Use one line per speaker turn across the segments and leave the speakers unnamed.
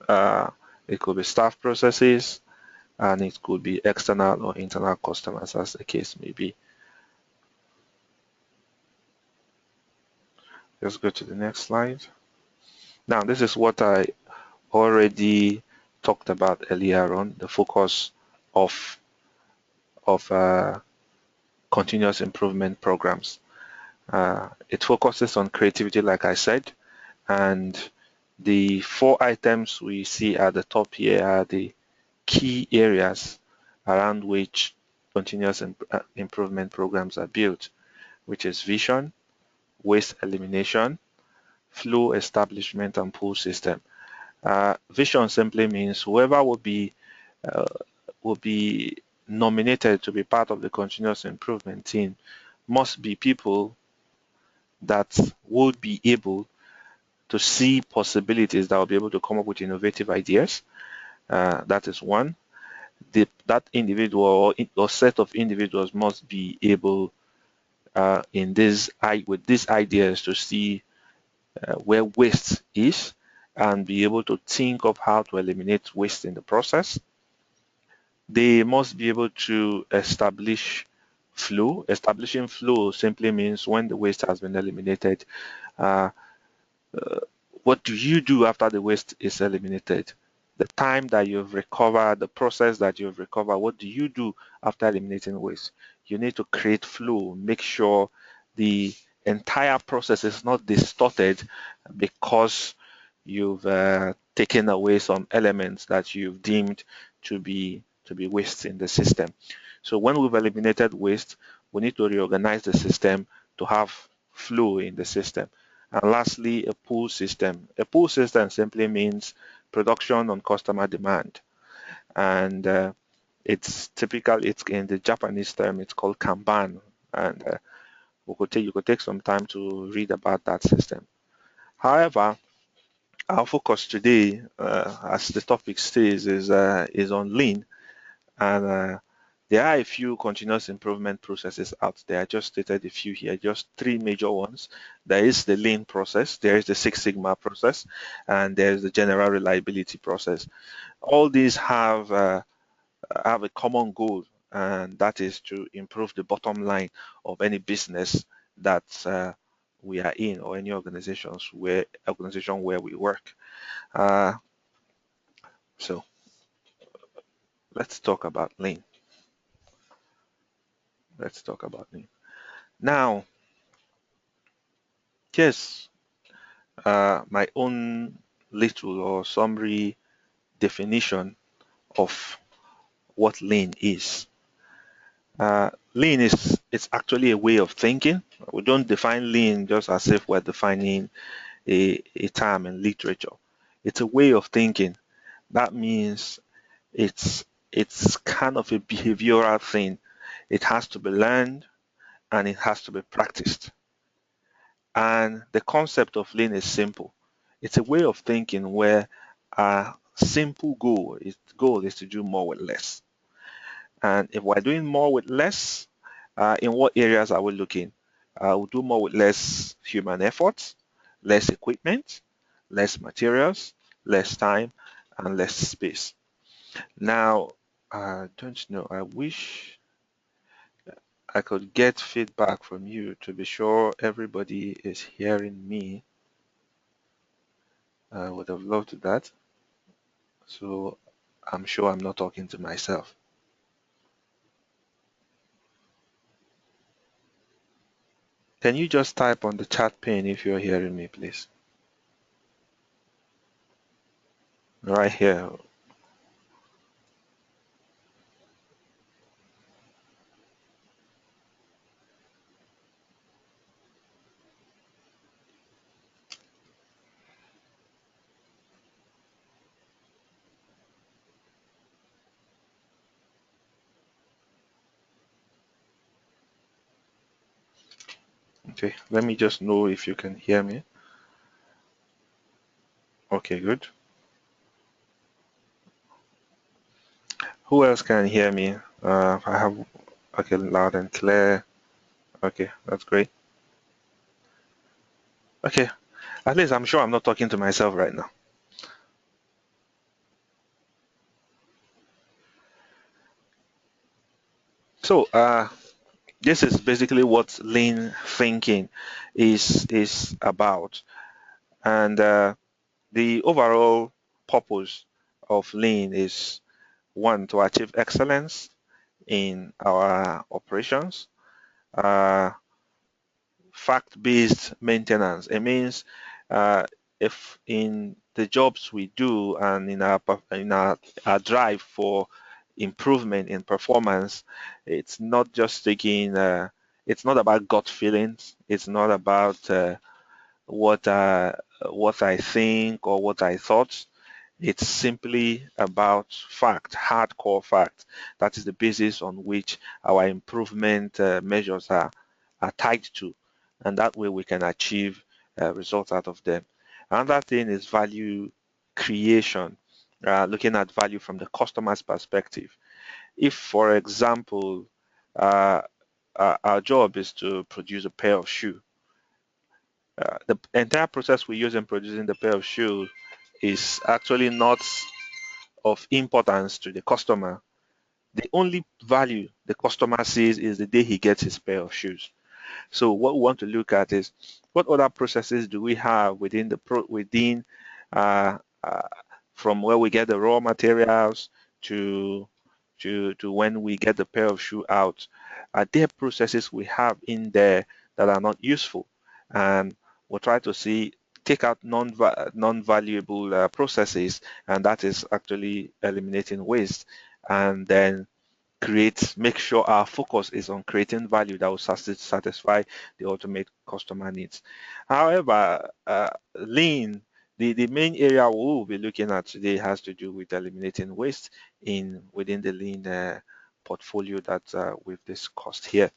Uh, it could be staff processes, and it could be external or internal customers, as the case may be. Let's go to the next slide. Now, this is what I already talked about earlier on, the focus of continuous improvement programs. It focuses on creativity, like I said, and the 4 items we see at the top here are the key areas around which continuous improvement programs are built, which is vision, waste elimination, flow establishment, and pull system. Vision simply means whoever uh, will be nominated to be part of the continuous improvement team must be people that would be able to see possibilities, that will be able to come up with innovative ideas. That is one. That individual or set of individuals must be able with these ideas to see where waste is and be able to think of how to eliminate waste in the process. They must be able to establish flow. Establishing flow simply means when the waste has been eliminated, uh, what do you do after the waste is eliminated? The time that you've recovered, the process that you've recovered, what do you do after eliminating waste? You need to create flow, make sure the entire process is not distorted because you've taken away some elements that you've deemed to be waste in the system. So when we've eliminated waste, we need to reorganize the system to have flow in the system. And lastly, a pull system. A pull system simply means production on customer demand. And it's in the Japanese term, it's called Kanban. And you could take some time to read about that system. However, our focus today, as the topic says, is on lean, and there are a few continuous improvement processes out there. I just stated a few here, just three major ones. There is the lean process, there is the Six Sigma process, and there's the general reliability process. All these have a common goal, and that is to improve the bottom line of any business that we are in, or any organization where we work. Uh, so let's talk about lean. Let's talk about lean. Now, here's my own little or summary definition of what lean is. Lean is it's actually a way of thinking. We don't define lean just as if we're defining a term in literature. It's a way of thinking. That means it's kind of a behavioral thing. It has to be learned and it has to be practiced. And the concept of lean is simple. It's a way of thinking where a simple goal is to do more with less. And if we're doing more with less, in what areas are we looking? We'll do more with less human effort, less equipment, less materials, less time, and less space. Now, I don't know. I wish I could get feedback from you to be sure everybody is hearing me. I would have loved that. So I'm sure I'm not talking to myself. Can you just type on the chat pane if you're hearing me, please? Right here. Okay, let me just know if you can hear me. Okay, good. Who else can hear me? I have, okay, loud and clear. Okay, that's great. Okay, at least I'm sure I'm not talking to myself right now. So this is basically what lean thinking is about, and the overall purpose of lean is one, to achieve excellence in our operations. Uh, Fact-based maintenance. It means uh, if in the jobs we do and in our drive for improvement in performance, it's not just taking. It's not about gut feelings. It's not about what uh, what I think or what I thought. It's simply about fact, hardcore fact. That is the basis on which our improvement measures are tied to. And that way we can achieve results out of them. Another thing is value creation, looking at value from the customer's perspective. If, for example, uh, our job is to produce a pair of shoes, the entire process we use in producing the pair of shoes is actually not of importance to the customer. The only value the customer sees is the day he gets his pair of shoes. So what we want to look at is what other processes do we have within uh, uh, from where we get the raw materials to to when we get the pair of shoe out. Are there processes we have in there that are not useful? And we'll try to see take out non-valuable processes, and that is actually eliminating waste. And then make sure our focus is on creating value that will satisfy the ultimate customer needs. However, lean, the main area we will be looking at today has to do with eliminating waste within the lean portfolio that we've discussed here.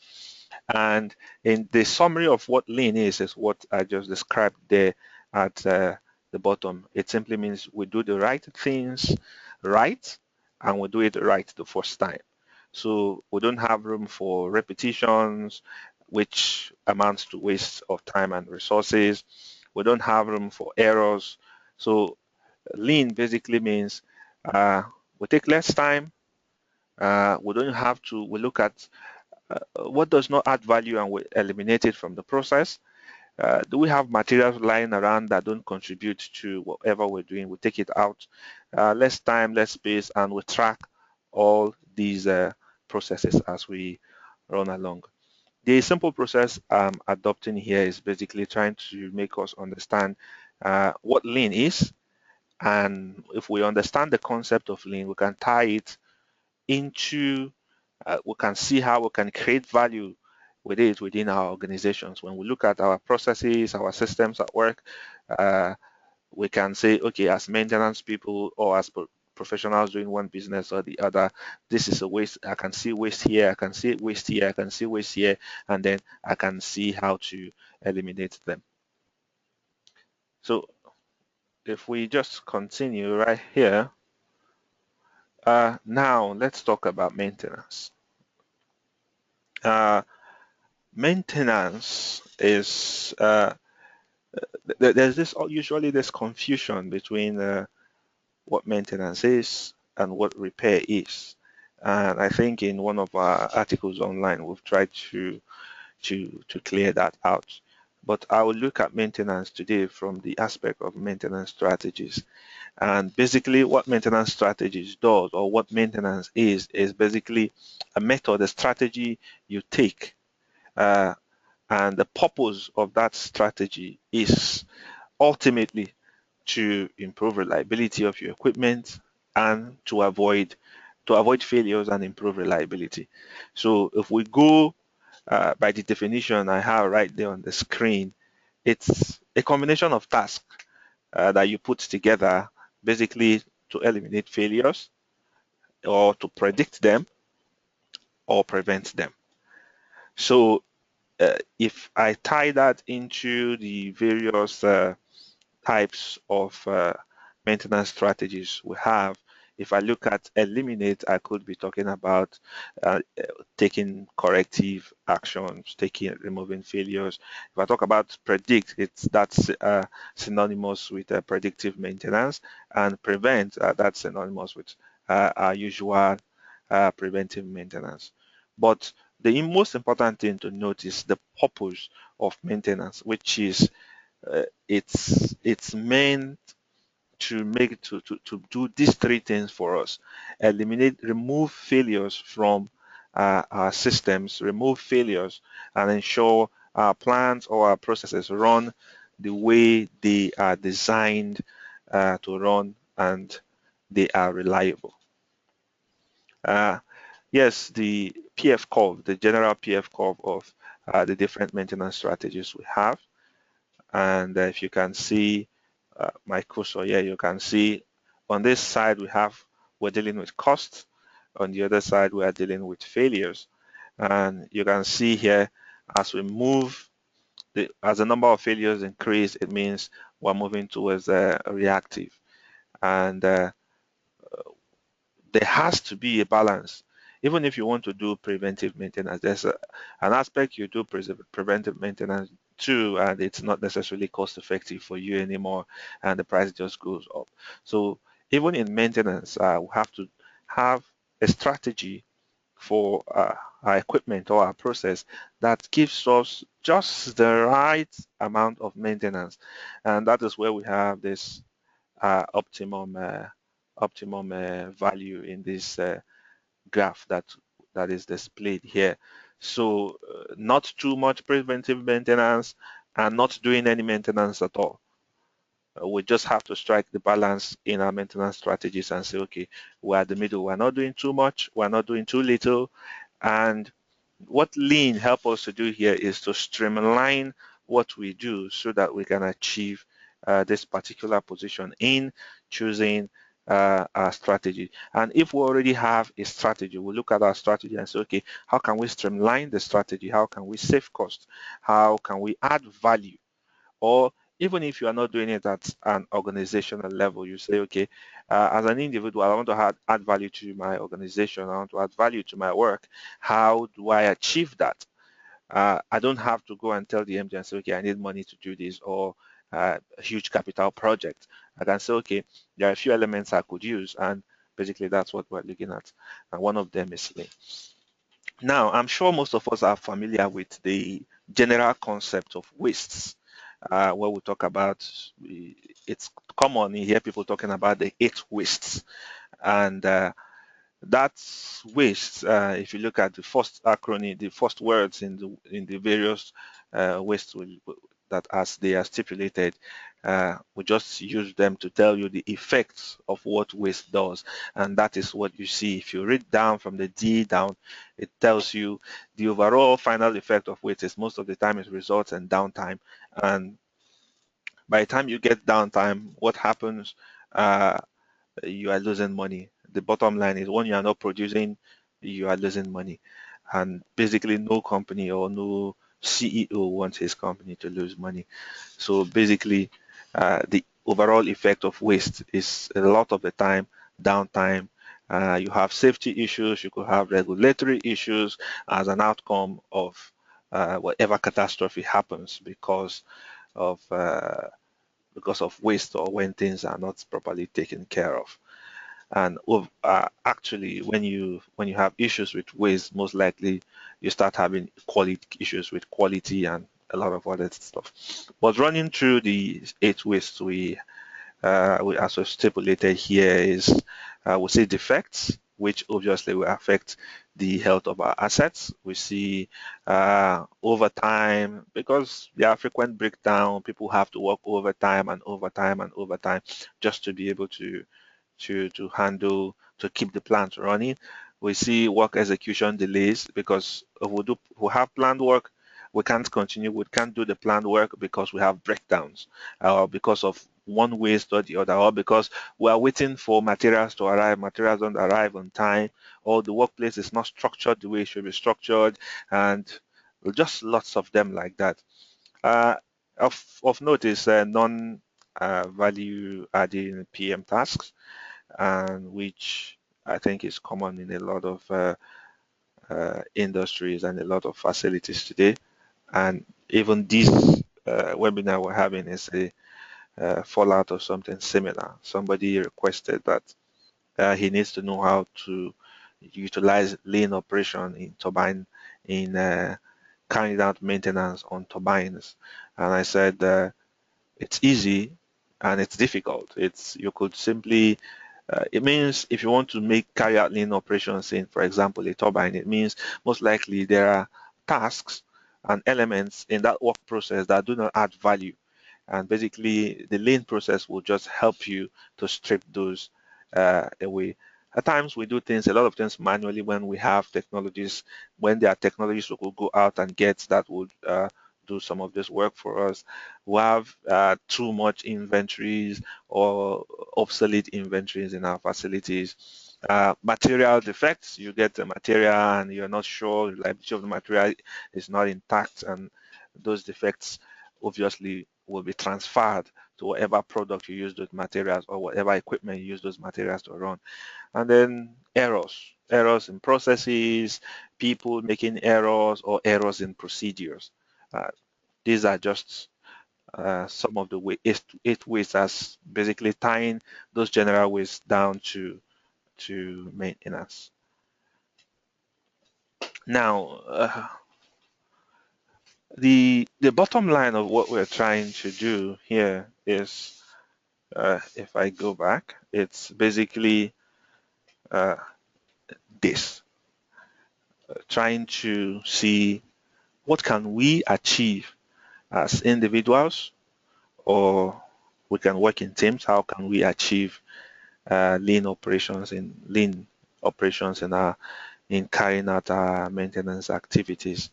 And in the summary of what lean is what I just described there at the bottom. It simply means we do the right things right, and we do it right the first time. So we don't have room for repetitions, which amounts to waste of time and resources. We don't have room for errors. So lean basically means uh, we take less time. We don't have to. We look at what does not add value and we eliminate it from the process. Do we have materials lying around that don't contribute to whatever we're doing? We take it out. Less time, less space, and we track all these processes as we run along. The simple process I'm adopting here is basically trying to make us understand what lean is. And if we understand the concept of lean, we can tie it into we can see how we can create value with it within our organizations. When we look at our processes, our systems at work, uh, we can say, okay, as maintenance people or as professionals doing one business or the other, this is a waste. I can see waste here, I can see waste here, I can see waste here, and then I can see how to eliminate them. So if we just continue right here, now let's talk about maintenance. Uh, Maintenance is there's this usually this confusion between what maintenance is and what repair is, and I think in one of our articles online we've tried to clear that out. But I will look at maintenance today from the aspect of maintenance strategies. And basically, what maintenance strategies does, or what maintenance is basically a method, a strategy you take. Uh, and the purpose of that strategy is ultimately to improve reliability of your equipment and to avoid failures and improve reliability. So if we go by the definition I have right there on the screen, it's a combination of tasks that you put together basically to eliminate failures or to predict them or prevent them. So if I tie that into the various types of maintenance strategies we have. If I look at eliminate, I could be talking about taking corrective actions, removing failures. If I talk about predict, that's synonymous with predictive maintenance, and prevent, that's synonymous with our usual preventive maintenance. But the most important thing to note is the purpose of maintenance, which is it's meant to make to do these three things for us: remove failures from our systems, remove failures, and ensure our plans or our processes run the way they are designed to run, and they are reliable. Uh, yes, the PF curve, the general PF curve of the different maintenance strategies we have. And if you can see my cursor here, you can see on this side we're dealing with costs. On the other side, we are dealing with failures. And you can see here, as we move, as the number of failures increase, it means we're moving towards reactive. And there has to be a balance. Even if you want to do preventive maintenance, there's an aspect you do preventive maintenance too, and it's not necessarily cost effective for you anymore, and the price just goes up. So even in maintenance, we have to have a strategy for our equipment or our process that gives us just the right amount of maintenance, and that is where we have this optimum value in this graph that is displayed here. So not too much preventive maintenance and not doing any maintenance at all. We just have to strike the balance in our maintenance strategies and say, okay, we're at the middle. We're not doing too much. We're not doing too little. And what Lean help us to do here is to streamline what we do so that we can achieve this particular position in choosing our strategy. And if we already have a strategy, we look at our strategy and say, okay, how can we streamline the strategy? How can we save cost? How can we add value? Or even if you are not doing it at an organizational level, you say, okay, as an individual, I want to add value to my organization. I want to add value to my work. How do I achieve that? I don't have to go and tell the MD and say, okay, I need money to do this, or a huge capital project. I can say, okay, there are a few elements I could use, and basically that's what we're looking at. And one of them is Lean. Now, I'm sure most of us are familiar with the general concept of wastes. Where we talk about, it's common you hear people talking about the 8 wastes, and that's waste. If you look at the first acronym, the first words in the various wastes that as they are stipulated, we just use them to tell you the effects of what waste does, and that is what you see. If you read down from the D down, it tells you the overall final effect of waste is most of the time it results in downtime, and by the time you get downtime, what happens? Uh, you are losing money. The bottom line is when you are not producing, you are losing money. And basically, no company or no CEO wants his company to lose money. So basically, the overall effect of waste is a lot of the time downtime. You have safety issues, you could have regulatory issues as an outcome of whatever catastrophe happens of uh, because of waste or when things are not properly taken care of. And actually, when you have issues with waste, most likely you start having quality issues with quality and a lot of other stuff. But running through the 8 wastes we also stipulated here is we see defects, which obviously will affect the health of our assets. We see overtime, because there are frequent breakdown. People have to work overtime and overtime and overtime just to be able to handle, to keep the plant running. We see work execution delays because we have planned work, we can't continue, we can't do the planned work because we have breakdowns, or because of one waste or the other, or because we are waiting for materials to arrive, materials don't arrive on time, or the workplace is not structured the way it should be structured, and just lots of them like that. Uh, of note is non value adding PM tasks, and which I think is common in a lot of industries and a lot of facilities today. And even this webinar we're having is a fallout of something similar. Somebody requested that he needs to know how to utilize lean operation in turbine in carrying out maintenance on turbines. And I said it's easy and it's difficult. It's you could simply it means if you want to carry out lean operations in, for example, a turbine, it means most likely there are tasks and elements in that work process that do not add value. And basically, the lean process will just help you to strip those away. At times, we do things, a lot of things manually when we have technologies. When there are technologies we could go out and get that would do some of this work for us. We have too much inventories or obsolete inventories in our facilities. Material defects, you get the material and you're not sure the reliability of the material is not intact, and those defects obviously will be transferred to whatever product you use those materials or whatever equipment you use those materials to run. And then errors in processes, people making errors or errors in procedures. Uh, these are just some of the eight ways as basically tying those general ways down to maintenance. Now, the bottom line of what we're trying to do here is, if I go back, it's basically uh, this, trying to see what can we achieve as individuals, or we can work in teams. How can we achieve lean operations in carrying out our maintenance activities?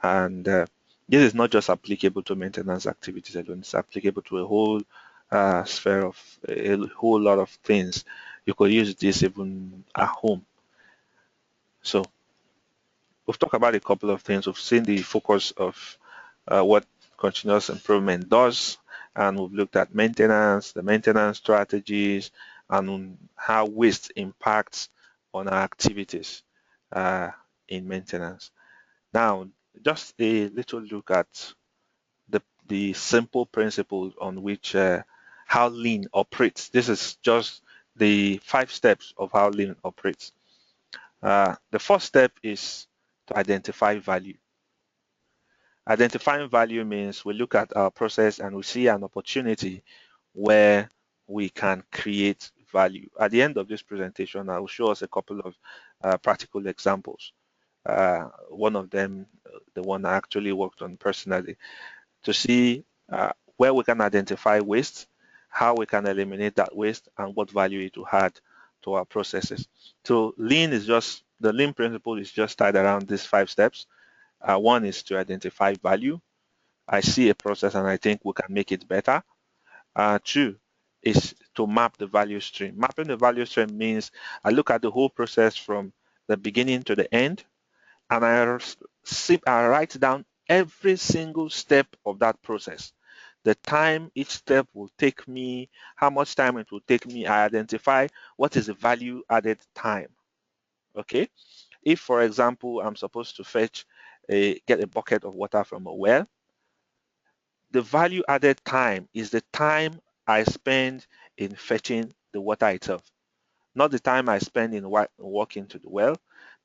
And this is not just applicable to maintenance activities alone. It's applicable to a whole sphere of a whole lot of things. You could use this even at home. So we've talked about a couple of things. We've seen the focus of what continuous improvement does, and we've looked at maintenance, the maintenance strategies, and how waste impacts on our activities uh, in maintenance. Now, just a little look at the simple principles on which how lean operates. This is just the 5 steps of how lean operates. The first step is to identify value. Identifying value means we look at our process and we see an opportunity where we can create value. At the end of this presentation, I will show us a couple of practical examples. One of them, the one I actually worked on personally, to see where we can identify waste, how we can eliminate that waste, and what value it will add to our processes. So the lean principle is just tied around these 5 steps. One is to identify value. I see a process and I think we can make it better. Two is to map the value stream. Mapping the value stream means I look at the whole process from the beginning to the end, and I write down every single step of that process. The time each step will take me, how much time it will take me. I identify what is the value added time. Okay. If, for example, I'm supposed to get a bucket of water from a well, the value added time is the time I spend in fetching the water itself, not the time I spend in walking to the well,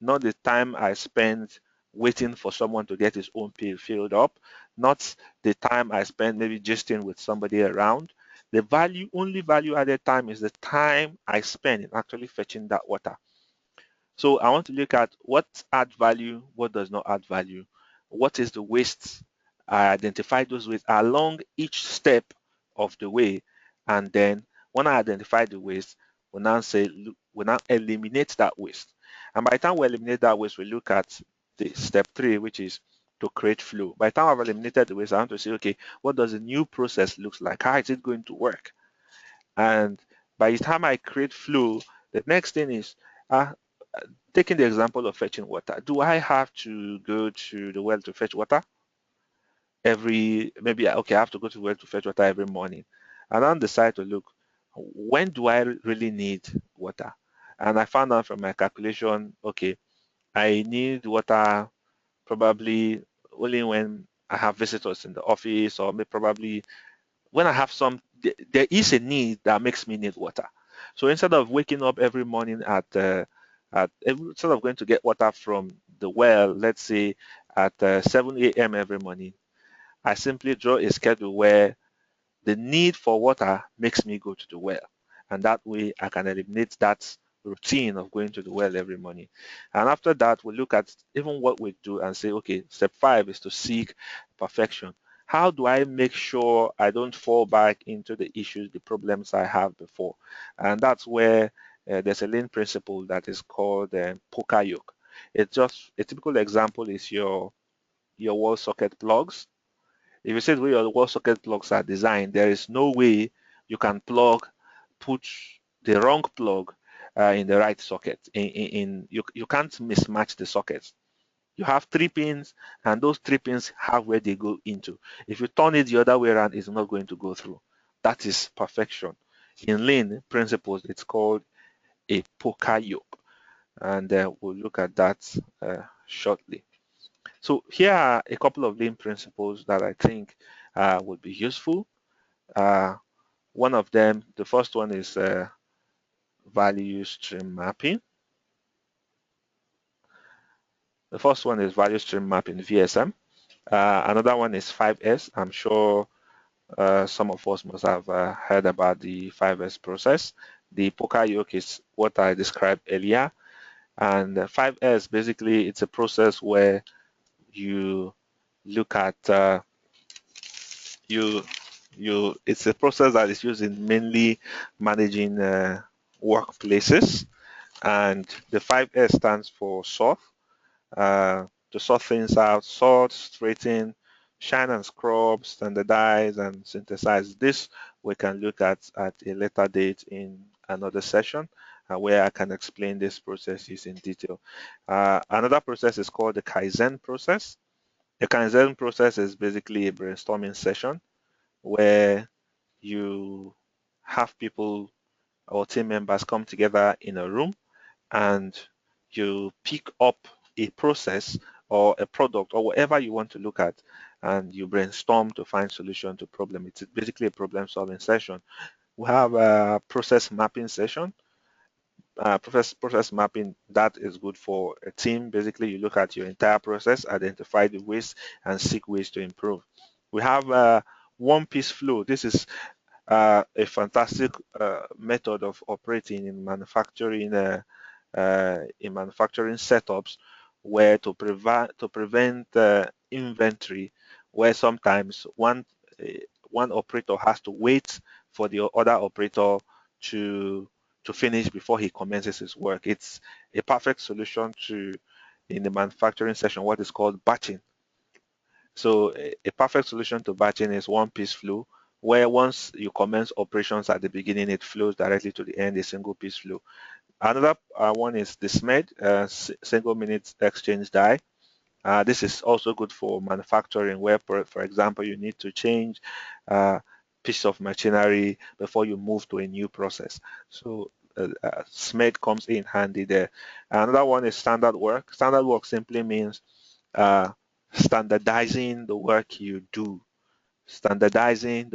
not the time I spend waiting for someone to get his own pail filled up, not the time I spend maybe gisting with somebody around. The only value added time is the time I spend in actually fetching that water. So I want to look at what add value, what does not add value, what is the waste. I identify those wastes along each step of the way, and then when I identify the waste, we now say we now eliminate that waste. And by the time we eliminate that waste, we look at the step 3, which is to create flow. By the time I've eliminated the waste, I want to say, okay, what does the new process looks like? How is it going to work? And by the time I create flow, the next thing is uh, taking the example of fetching water. Do I have to go to the well to fetch water okay, I have to go to the well to fetch water every morning. And then decide to look, when do I really need water? And I found out from my calculation, okay, I need water probably only when I have visitors in the office, or maybe probably when I have there is a need that makes me need water. So instead of waking up every morning at instead of going to get water from the well, let's say at 7 a.m. every morning, I simply draw a schedule where the need for water makes me go to the well. And that way I can eliminate that routine of going to the well every morning. And after that, we look at even what we do and say, okay, step 5 is to seek perfection. How do I make sure I don't fall back into the issues, the problems I have before? And that's where there's a lean principle that is called poker yoke. It's just a typical example is your wall socket plugs. If you see the way your wall socket plugs are designed, there is no way you can put the wrong plug in the right socket. You can't mismatch the sockets. You have 3 pins, and those 3 pins have where they go into. If you turn it the other way around, it's not going to go through. That is perfection. In lean principles, it's called a poker yoke, and we'll look at that shortly. So here are a couple of lean principles that I think would be useful. Uh, One of them, the first one is value stream mapping. The first one is value stream mapping, VSM. Another one is 5S. I'm sure some of us must have heard about the 5S process. The poker yoke is what I described earlier. And 5S, basically, it's a process where you look at you it's a process that is used in mainly managing workplaces, and the 5S stands for sort. To sort things out: sort, straighten, shine and scrub, standardize, and synthesize. This we can look at a later date in another session where I can explain these processes in detail. Another process is called the Kaizen process. The Kaizen process is basically a brainstorming session where you have people or team members come together in a room, and you pick up a process or a product or whatever you want to look at, and you brainstorm to find solution to problem. It's basically a problem solving session. We have a process mapping session. Process mapping, that is good for a team. Basically, you look at your entire process, identify the ways, and seek ways to improve. We have one piece flow. This is a fantastic method of operating in manufacturing setups, where to prevent inventory, where sometimes one operator has to wait for the other operator to finish before he commences his work. It's a perfect solution to, in the manufacturing session, what is called batching. So a perfect solution to batching is one piece flow, where once you commence operations at the beginning, it flows directly to the end, a single piece flow. Another one is the SMED, single minute exchange die. This is also good for manufacturing, where, for example, you need to change piece of machinery before you move to a new process. So SMED comes in handy there. Another one is standard work. Standard work simply means uh, standardizing the work you do, standardizing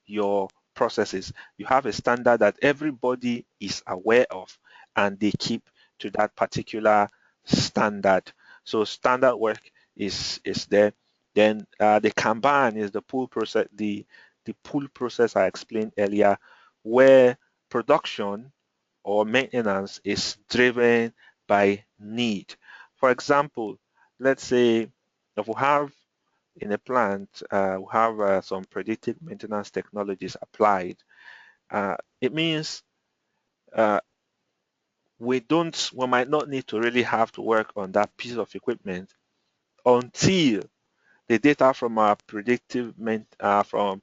your processes. You have a standard that everybody is aware of, and they keep to that particular standard. So standard work is there. Then the Kanban is the pull process I explained earlier, where production or maintenance is driven by need. For example, let's say if we have in a plant, we have some predictive maintenance technologies applied. It means uh, we might not need to really have to work on that piece of equipment until the data from from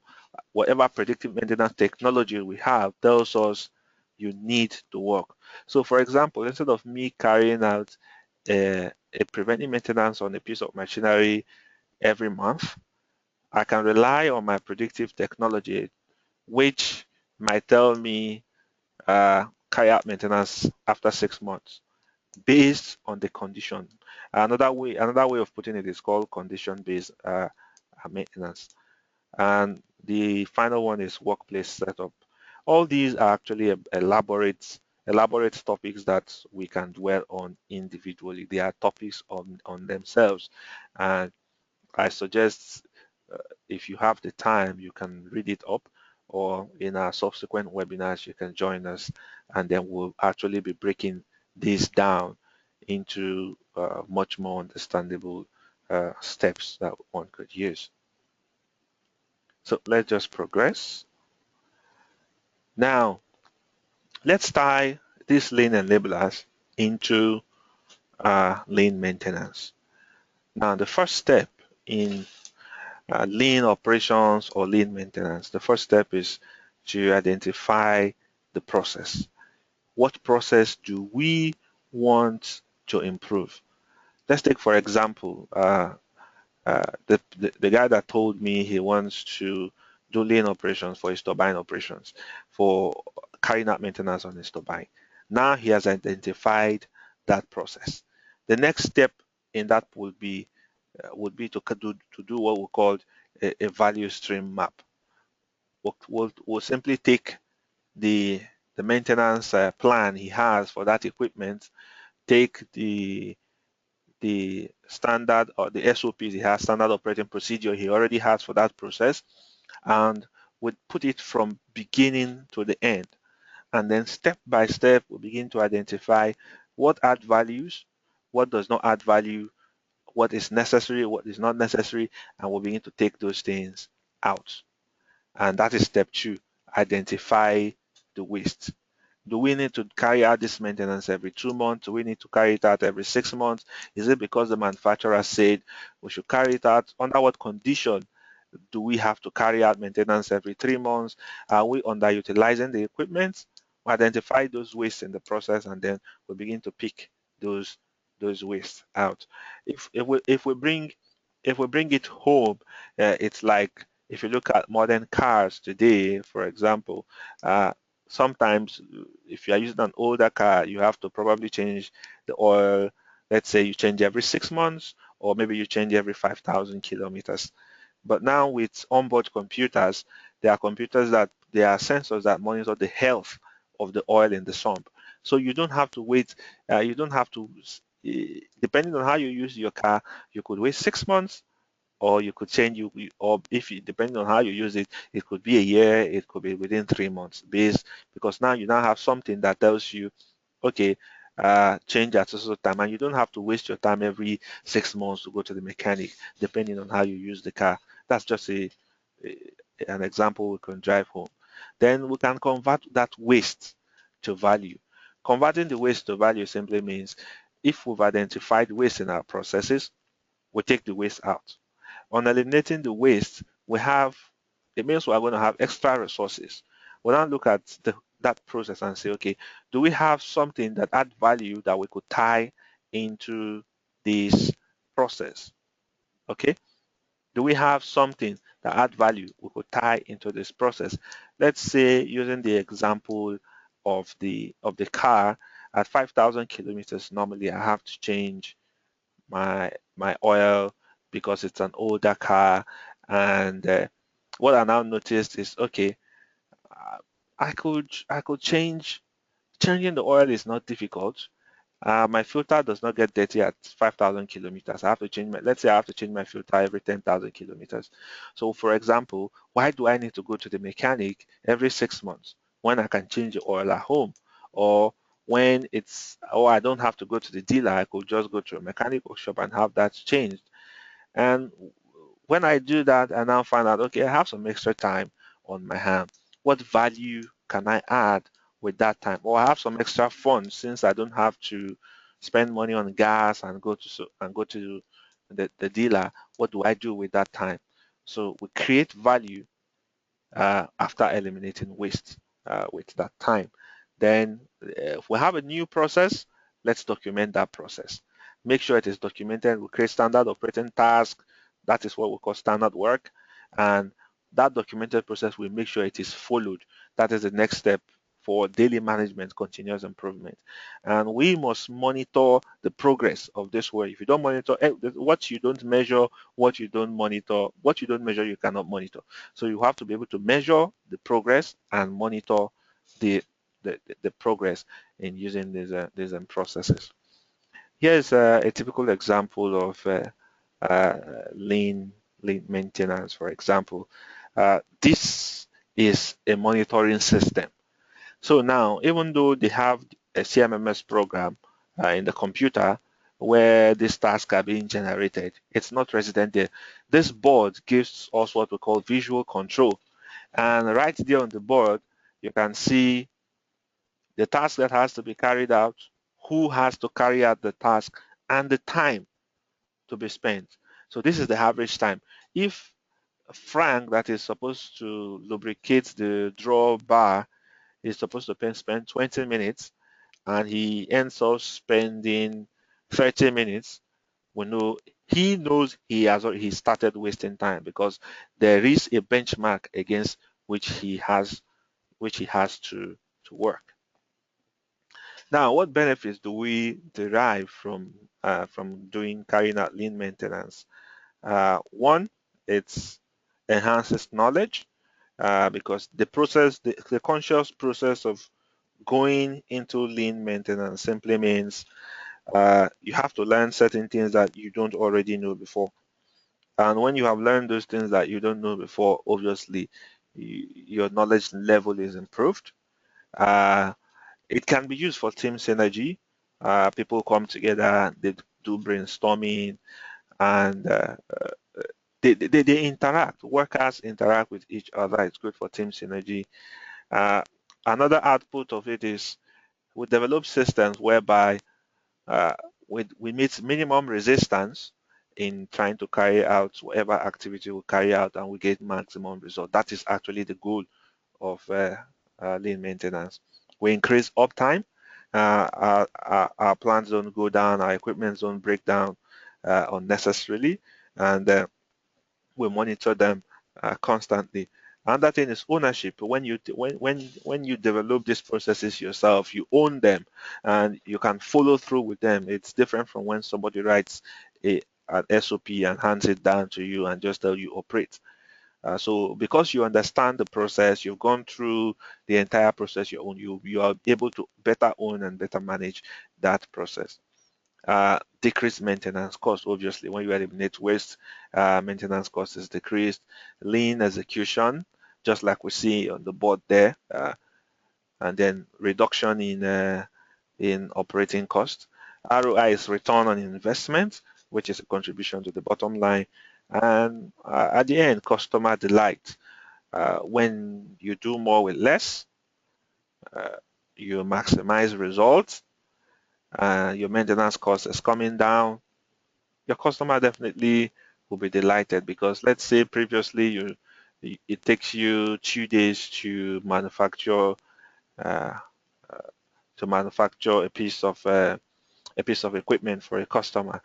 whatever predictive maintenance technology we have tells us you need to work. So, for example, instead of me carrying out a preventive maintenance on a piece of machinery every month, I can rely on my predictive technology, which might tell me carry out maintenance after 6 months based on the condition. Another way of putting it is called condition-based maintenance. And the final one is workplace setup. All these are actually elaborate elaborate topics that we can dwell on individually. They are topics on themselves, and I suggest if you have the time, you can read it up, or in our subsequent webinars, you can join us, and then we'll actually be breaking this down into much more understandable steps that one could use. So let's just progress. Now, let's tie these lean enablers into lean maintenance. Now, the first step in lean operations or lean maintenance, the first step is to identify the process. What process do we want to improve? Let's take, for example, the guy that told me he wants to do lean operations for his turbine operations, for carrying out maintenance on his turbine. Now he has identified that process. The next step in that would be to do what we call a value stream map. We'll simply take the maintenance plan he has for that equipment, take the standard or the SOPs he has, standard operating procedure he already has for that process, and would put it from beginning to the end. And then step by step, we begin to identify what add values, what does not add value, what is necessary, what is not necessary, and we'll begin to take those things out. And that is step 2, identify the waste. Do we need to carry out this maintenance every 2 months? Do we need to carry it out every 6 months? Is it because the manufacturer said we should carry it out? Under what condition do we have to carry out maintenance every 3 months? Are we underutilizing the equipment? We identify those wastes in the process, and then we begin to pick those wastes out. If we bring it home, it's like if you look at modern cars today, for example, sometimes if you are using an older car, you have to probably change the oil. Let's say you change every 6 months, or maybe you change every 5,000 kilometers. But now with onboard computers, there are sensors that monitor the health of the oil in the sump. So you don't have to wait. You don't have to, depending on how you use your car, you could wait 6 months, or you could change or if you, depending on how you use it, it could be a year, it could be within 3 months, because now you now have something that tells you, okay, change at so time, and you don't have to waste your time every 6 months to go to the mechanic, depending on how you use the car. That's just an example we can drive home. Then we can convert that waste to value. Converting the waste to value simply means if we've identified waste in our processes, we take the waste out. On eliminating the waste, it means we are going to have extra resources. We now look at that process and say, okay, do we have something that add value that we could tie into this process? Okay, do we have something that add value we could tie into this process? Let's say, using the example of the car, at 5,000 kilometers, normally I have to change my oil because it's an older car. And what I now noticed is, okay, uh, I could changing the oil is not difficult. My filter does not get dirty at 5,000 kilometers. Let's say I have to change my filter every 10,000 kilometers. So for example, why do I need to go to the mechanic every 6 months when I can change the oil at home? Or I don't have to go to the dealer, I could just go to a mechanical shop and have that changed. And when I do that, I now find out, okay, I have some extra time on my hand. What value can I add with that time? Or I have some extra funds, since I don't have to spend money on gas and go to the dealer. What do I do with that time? So we create value after eliminating waste with that time. Then if we have a new process, let's document that process. Make sure it is documented. We create standard operating task. That is what we call standard work. And that documented process, we make sure it is followed. That is the next step for daily management, continuous improvement. And we must monitor the progress of this work. If you don't monitor what you don't measure, what you don't monitor, what you don't measure, you cannot monitor. So you have to be able to measure the progress and monitor the the progress in using these processes. Here's a typical example of lean maintenance. For example, this is a monitoring system. So now, even though they have a CMMS program in the computer where these tasks are being generated, it's not resident there. This board gives us what we call visual control. And right there on the board, you can see the task that has to be carried out, who has to carry out the task, and the time to be spent. So this is the average time. If Frank, that is supposed to lubricate the draw bar, is supposed to spend 20 minutes, and he ends up spending 30 minutes, we know he knows he started wasting time, because there is a benchmark against which he has to work. Now, what benefits do we derive from doing carrying out lean maintenance? One, it enhances knowledge, because the conscious process of going into lean maintenance simply means you have to learn certain things that you don't already know before. And when you have learned those things that you don't know before, obviously your knowledge level is improved. Uh, it can be used for team synergy. People come together, they do brainstorming, and they interact. Workers interact with each other. It's good for team synergy. Uh, Another output of it is we develop systems whereby uh, we meet minimum resistance in trying to carry out whatever activity we carry out, and we get maximum result. That is actually the goal of lean maintenance. We increase uptime. Our plants don't go down, our equipment don't break down unnecessarily, and we monitor them constantly. Another thing is ownership. When you develop these processes yourself, you own them and you can follow through with them. It's different from when somebody writes an SOP and hands it down to you and just tell you operate. So because you understand the process, you've gone through the entire process, you are able to better own and better manage that process. Decreased maintenance cost. Obviously, when you eliminate waste, maintenance cost is decreased. Lean execution, just like we see on the board there, and then reduction in operating cost. ROI is return on investment, which is a contribution to the bottom line. And at the end, customer delight. When you do more with less, uh, you maximize results. Your maintenance cost is coming down. Your customer definitely will be delighted, because let's say previously it takes you 2 days uh, to manufacture a piece of equipment for a customer,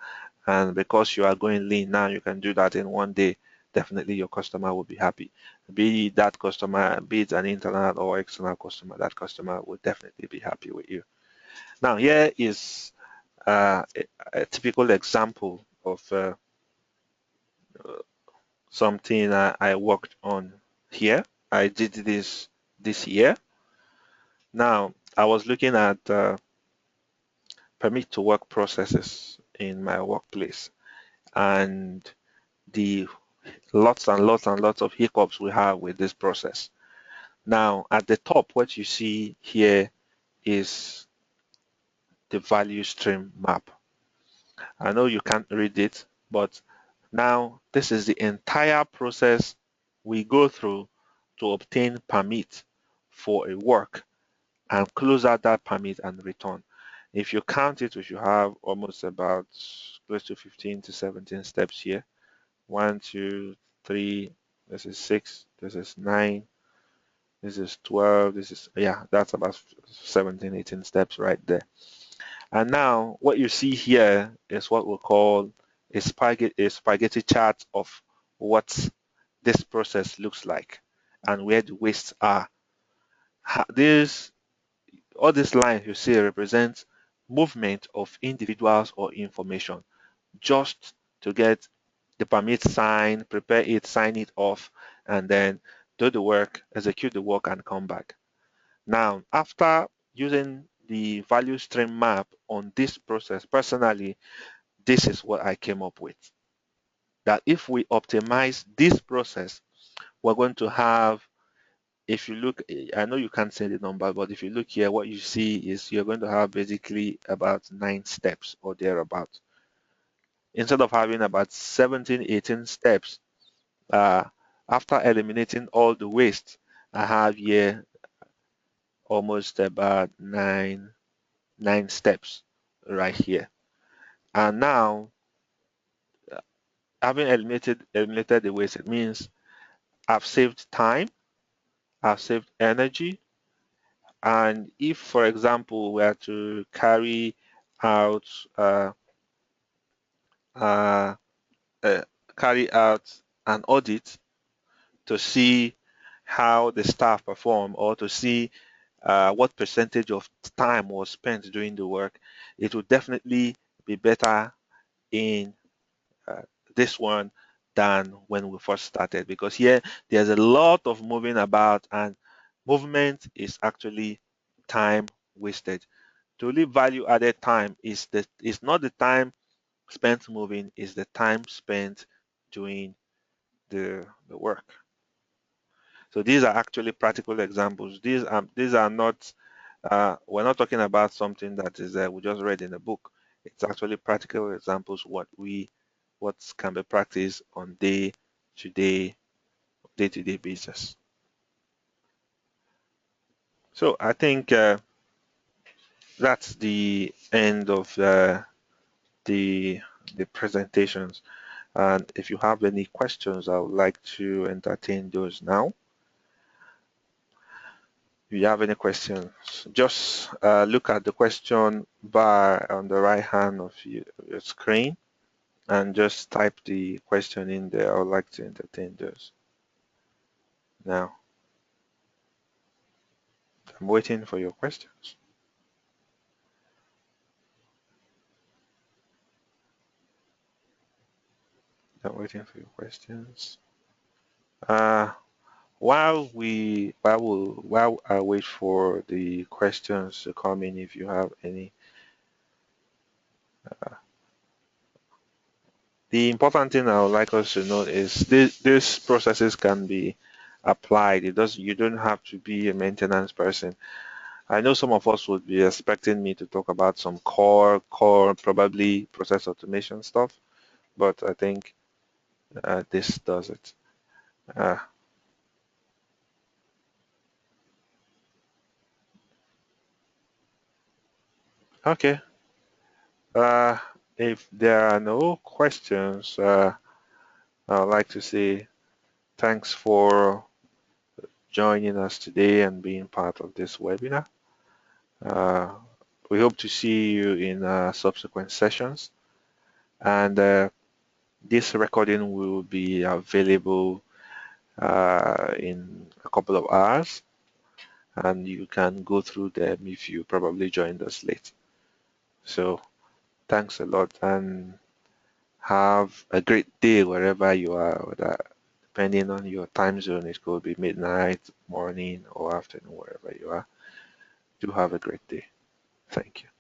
and because you are going lean now, you can do that in 1 day. Definitely, your customer will be happy. Be that customer, be it an internal or external customer, that customer will definitely be happy with you. Now, here is a typical example of something I worked on here. I did this year. Now, I was looking at permit to work processes in my workplace, and the lots and lots and lots of hiccups we have with this process. Now, at the top, what you see here is the value stream map. I know you can't read it, but now this is the entire process we go through to obtain permit for a work and close out that permit and return. If you count it, we should have almost about close to 15 to 17 steps here. 1, 2, 3, this is 6, this is 9, this is 12, this is, yeah, that's about 17, 18 steps right there. And now what you see here is what we call a spaghetti chart of what this process looks like and where the wastes are. This All these lines you see represent movement of individuals or information, just to get the permit signed, prepare it, sign it off, and then do the work, execute the work, and come back. Now, after using the value stream map on this process, personally, this is what I came up with. That if we optimize this process, we're going to have, if you look, I know you can't see the number, but if you look here, what you see is you're going to have basically about 9 steps or thereabout. Instead of having about 17, 18 steps, uh, after eliminating all the waste, I have here almost about nine steps right here. And now, having eliminated the waste, it means I've saved time, I've saved energy, and if, for example, we are to out uh, uh, uh, carry out an audit to see how the staff perform or to see what percentage of time was spent doing the work, it would definitely be better in uh, this one than when we first started, because here there's a lot of moving about, and movement is actually time wasted. Truly value added time is not the time spent moving, is the time spent doing the work. So these are actually practical examples. These are not we're not talking about something that is we just read in a book. It's actually practical examples what can be practiced on day-to-day basis. So I think that's the end of the the presentations. And if you have any questions, I would like to entertain those now. If you have any questions, just look at the question bar on the right hand of your screen and just type the question in there. I would like to entertain those now. I'm waiting for your questions. I'm waiting for your questions. Uh, while I wait for the questions to come in, if you have any, the important thing I would like us to know is these processes can be applied. You don't have to be a maintenance person. I know some of us would be expecting me to talk about some core, probably process automation stuff, but I think this does it. Uh, okay. Uh, if there are no questions, I'd like to say thanks for joining us today and being part of this webinar. Uh, we hope to see you in subsequent sessions, and this recording will be available in a couple of hours, and you can go through them if you probably joined us late. So thanks a lot, and have a great day wherever you are, depending on your time zone. It could be midnight, morning, or afternoon, wherever you are. Do have a great day. Thank you.